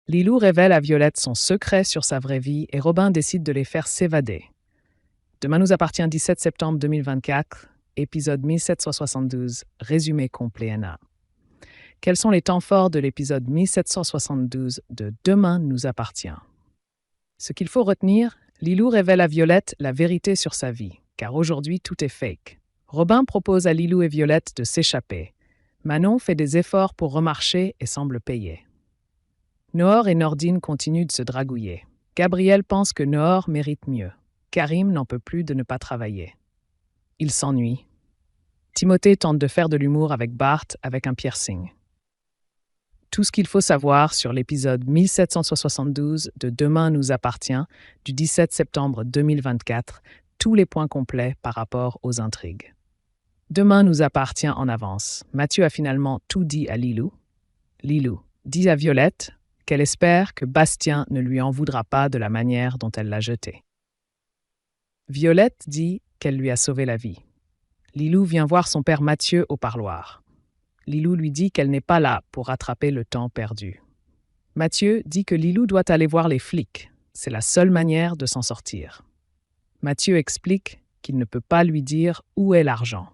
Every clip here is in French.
Lilou révèle à Violette son secret sur sa vraie vie et Robin décide de les faire s'évader. Demain nous appartient 17 septembre 2024, épisode 1772, résumé complet NA. Quels sont les temps forts de l'épisode 1772 de Demain nous appartient? Ce qu'il faut retenir, Lilou révèle à Violette la vérité sur sa vie, car aujourd'hui tout est fake. Robin propose à Lilou et Violette de s'échapper. Manon fait des efforts pour remarcher et semble payer. Noor et Nordine continuent de se dragouiller. Gabriel pense que Noor mérite mieux. Karim n'en peut plus de ne pas travailler. Il s'ennuie. Timothée tente de faire de l'humour avec Bart avec un piercing. Tout ce qu'il faut savoir sur l'épisode 1772 de Demain nous appartient du 17 septembre 2024, tous les points complets par rapport aux intrigues. Demain nous appartient en avance. Mathieu a finalement tout dit à Lilou. Lilou dit à Violette qu'elle espère que Bastien ne lui en voudra pas de la manière dont elle l'a jeté. Violette dit qu'elle lui a sauvé la vie. Lilou vient voir son père Mathieu au parloir. Lilou lui dit qu'elle n'est pas là pour rattraper le temps perdu. Mathieu dit que Lilou doit aller voir les flics. C'est la seule manière de s'en sortir. Mathieu explique qu'il ne peut pas lui dire où est l'argent.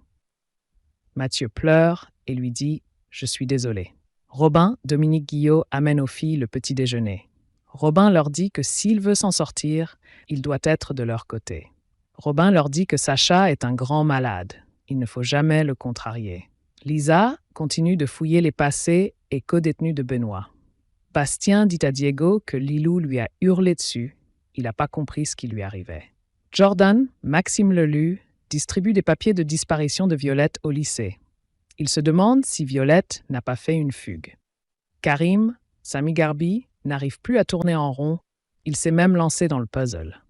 Mathieu pleure et lui dit « Je suis désolé ». Robin, Dominique Guillot amène aux filles le petit déjeuner. Robin leur dit que s'il veut s'en sortir, il doit être de leur côté. Robin leur dit que Sacha est un grand malade. Il ne faut jamais le contrarier. Lisa continue de fouiller les passés et co-détenus de Benoît. Bastien dit à Diego que Lilou lui a hurlé dessus. Il n'a pas compris ce qui lui arrivait. Jordan, Maxime Lelu, distribue des papiers de disparition de Violette au lycée. Il se demande si Violette n'a pas fait une fugue. Karim, Sami Garbi, n'arrive plus à tourner en rond. Il s'est même lancé dans le puzzle.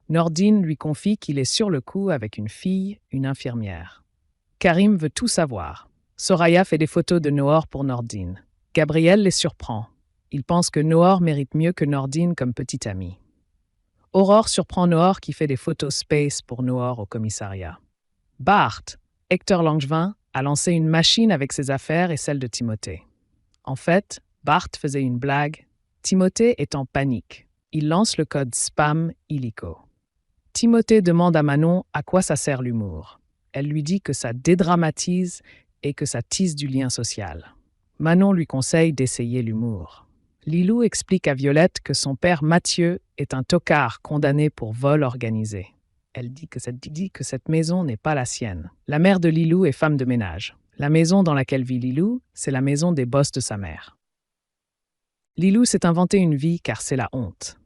Nordine lui confie qu'il est sur le coup avec une fille, une infirmière. Karim veut tout savoir. Soraya fait des photos de Noor pour Nordine. Gabriel les surprend. Il pense que Noor mérite mieux que Nordine comme petite amie. Aurore surprend Noor qui fait des photos space pour Noor au commissariat. Bart, Hector Langevin, a lancé une machine avec ses affaires et celles de Timothée. En fait, Bart faisait une blague. Timothée est en panique. Il lance le code spam illico. Timothée demande à Manon à quoi ça sert l'humour. Elle lui dit que ça dédramatise et que ça tisse du lien social. Manon lui conseille d'essayer l'humour. Lilou explique à Violette que son père Mathieu est un tocard condamné pour vol organisé. Elle dit que cette maison n'est pas la sienne. La mère de Lilou est femme de ménage. La maison dans laquelle vit Lilou, c'est la maison des boss de sa mère. Lilou s'est inventé une vie car c'est la honte.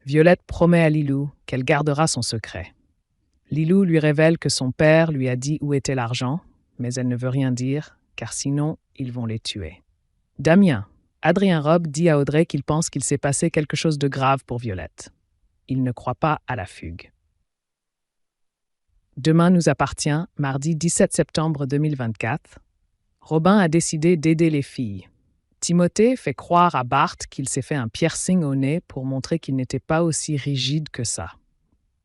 Violette promet à Lilou qu'elle gardera son secret. Lilou lui révèle que son père lui a dit où était l'argent, mais elle ne veut rien dire, car sinon, ils vont les tuer. Damien, Adrien Robe dit à Audrey qu'il pense qu'il s'est passé quelque chose de grave pour Violette. Il ne croit pas à la fugue. Demain nous appartient, mardi 17 septembre 2024. Robin a décidé d'aider les filles. Timothée fait croire à Bart qu'il s'est fait un piercing au nez pour montrer qu'il n'était pas aussi rigide que ça.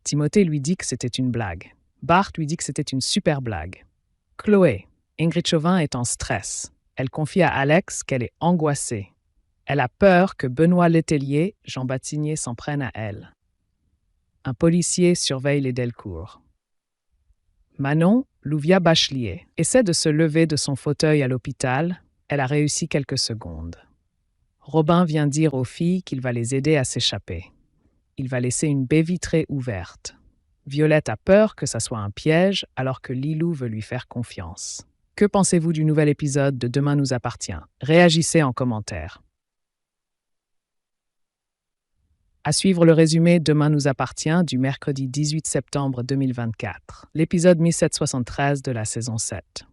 Timothée lui dit que c'était une blague. Bart lui dit que c'était une super blague. Chloé, Ingrid Chauvin est en stress. Elle confie à Alex qu'elle est angoissée. Elle a peur que Benoît Letellier, Jean Baptinier s'en prenne à elle. Un policier surveille les Delcourt. Manon, Louvia Bachelier, essaie de se lever de son fauteuil à l'hôpital. Elle a réussi quelques secondes. Robin vient dire aux filles qu'il va les aider à s'échapper. Il va laisser une baie vitrée ouverte. Violette a peur que ça soit un piège alors que Lilou veut lui faire confiance. Que pensez-vous du nouvel épisode de Demain nous appartient? Réagissez en commentaire. À suivre le résumé Demain nous appartient du mercredi 18 septembre 2024, l'épisode 1773 de la saison 7.